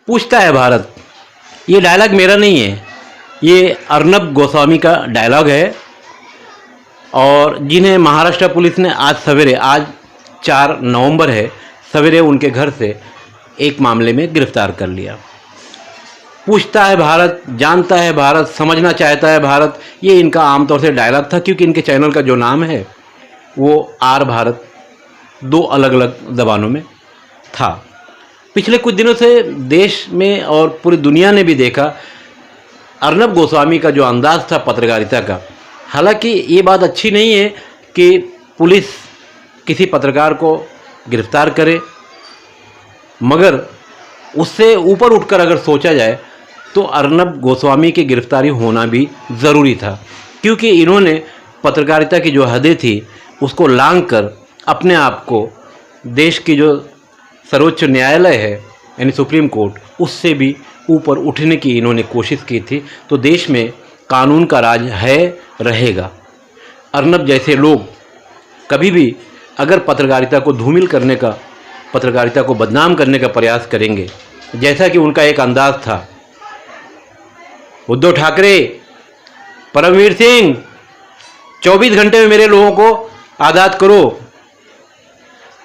पूछता है भारत। ये डायलॉग मेरा नहीं है, ये अर्नब गोस्वामी का डायलॉग है। और जिन्हें महाराष्ट्र पुलिस ने आज सवेरे, आज 4 नवंबर है, सवेरे उनके घर से एक मामले में गिरफ्तार कर लिया। पूछता है भारत, जानता है भारत, समझना चाहता है भारत, ये इनका आमतौर से डायलॉग था, क्योंकि इनके चैनल का जो नाम है वो आर भारत 2 अलग अलग ज़बानों में था। पिछले कुछ दिनों से देश में और पूरी दुनिया ने भी देखा अर्नब गोस्वामी का जो अंदाज़ था पत्रकारिता का। हालांकि ये बात अच्छी नहीं है कि पुलिस किसी पत्रकार को गिरफ्तार करे, मगर उससे ऊपर उठकर अगर सोचा जाए तो अर्नब गोस्वामी की गिरफ्तारी होना भी ज़रूरी था, क्योंकि इन्होंने पत्रकारिता की जो हदें थी उसको लांघकर अपने आप को देश की जो सर्वोच्च न्यायालय है यानी सुप्रीम कोर्ट, उससे भी ऊपर उठने की इन्होंने कोशिश की थी। तो देश में कानून का राज है, रहेगा। अर्नब जैसे लोग कभी भी अगर पत्रकारिता को धूमिल करने का, पत्रकारिता को बदनाम करने का प्रयास करेंगे, जैसा कि उनका एक अंदाज था, उद्धव ठाकरे, परमवीर सिंह, 24 घंटे में मेरे लोगों को आज़ाद करो,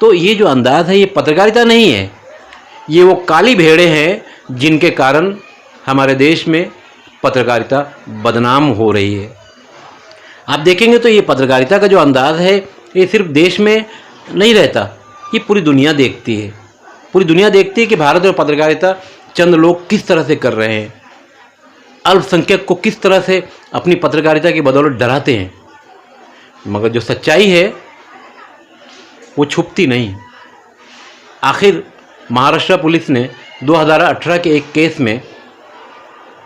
तो ये जो अंदाज़ है ये पत्रकारिता नहीं है, ये वो काली भेड़ें हैं जिनके कारण हमारे देश में पत्रकारिता बदनाम हो रही है। आप देखेंगे तो ये पत्रकारिता का जो अंदाज़ है ये सिर्फ देश में नहीं रहता, ये पूरी दुनिया देखती है। पूरी दुनिया देखती है कि भारत में पत्रकारिता चंद लोग किस तरह से कर रहे हैं, अल्पसंख्यक को किस तरह से अपनी पत्रकारिता की बदौलत डराते हैं, मगर जो सच्चाई है वो छुपती नहीं। आखिर महाराष्ट्र पुलिस ने 2018 के एक केस में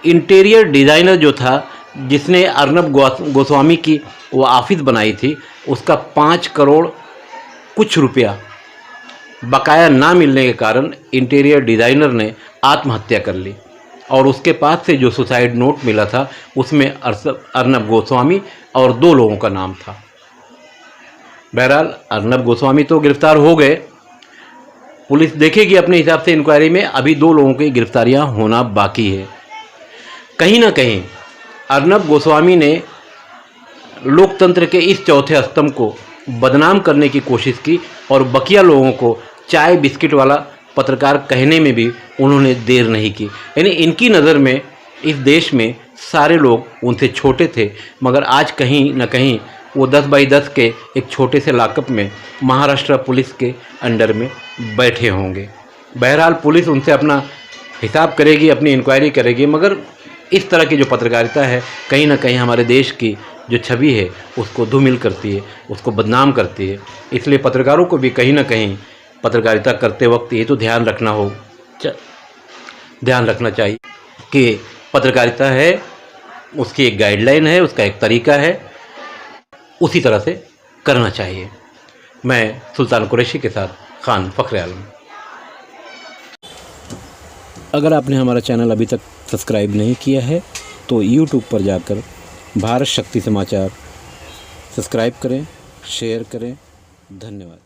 इंटीरियर डिज़ाइनर जो था, जिसने अर्नब गोस्वामी की वो ऑफिस बनाई थी, उसका 5 करोड़ कुछ रुपया बकाया ना मिलने के कारण इंटीरियर डिज़ाइनर ने आत्महत्या कर ली। और उसके पास से जो सुसाइड नोट मिला था उसमें अर्नब गोस्वामी और 2 लोगों का नाम था। बहरहाल अर्नब गोस्वामी तो गिरफ्तार हो गए, पुलिस देखेगी अपने हिसाब से इंक्वायरी में। अभी 2 लोगों की गिरफ्तारियां होना बाकी है। कहीं ना कहीं अर्नब गोस्वामी ने लोकतंत्र के इस चौथे स्तंभ को बदनाम करने की कोशिश की और बकिया लोगों को चाय बिस्किट वाला पत्रकार कहने में भी उन्होंने देर नहीं की। यानी इनकी नज़र में इस देश में सारे लोग उनसे छोटे थे, मगर आज कहीं ना कहीं वो 10 बाई 10 के एक छोटे से लॉकअप में महाराष्ट्र पुलिस के अंडर में बैठे होंगे। बहरहाल पुलिस उनसे अपना हिसाब करेगी, अपनी इंक्वायरी करेगी, मगर इस तरह की जो पत्रकारिता है कहीं ना कहीं हमारे देश की जो छवि है उसको धूमिल करती है, उसको बदनाम करती है। इसलिए पत्रकारों को भी कहीं ना कहीं पत्रकारिता करते वक्त ये तो ध्यान रखना चाहिए कि पत्रकारिता है, उसकी एक गाइडलाइन है, उसका एक तरीका है, उसी तरह से करना चाहिए। मैं सुल्तान कुरैशी के साथ खान फ़ख्र आलम। अगर आपने हमारा चैनल अभी तक सब्सक्राइब नहीं किया है तो YouTube पर जाकर भारत शक्ति समाचार सब्सक्राइब करें, शेयर करें। धन्यवाद।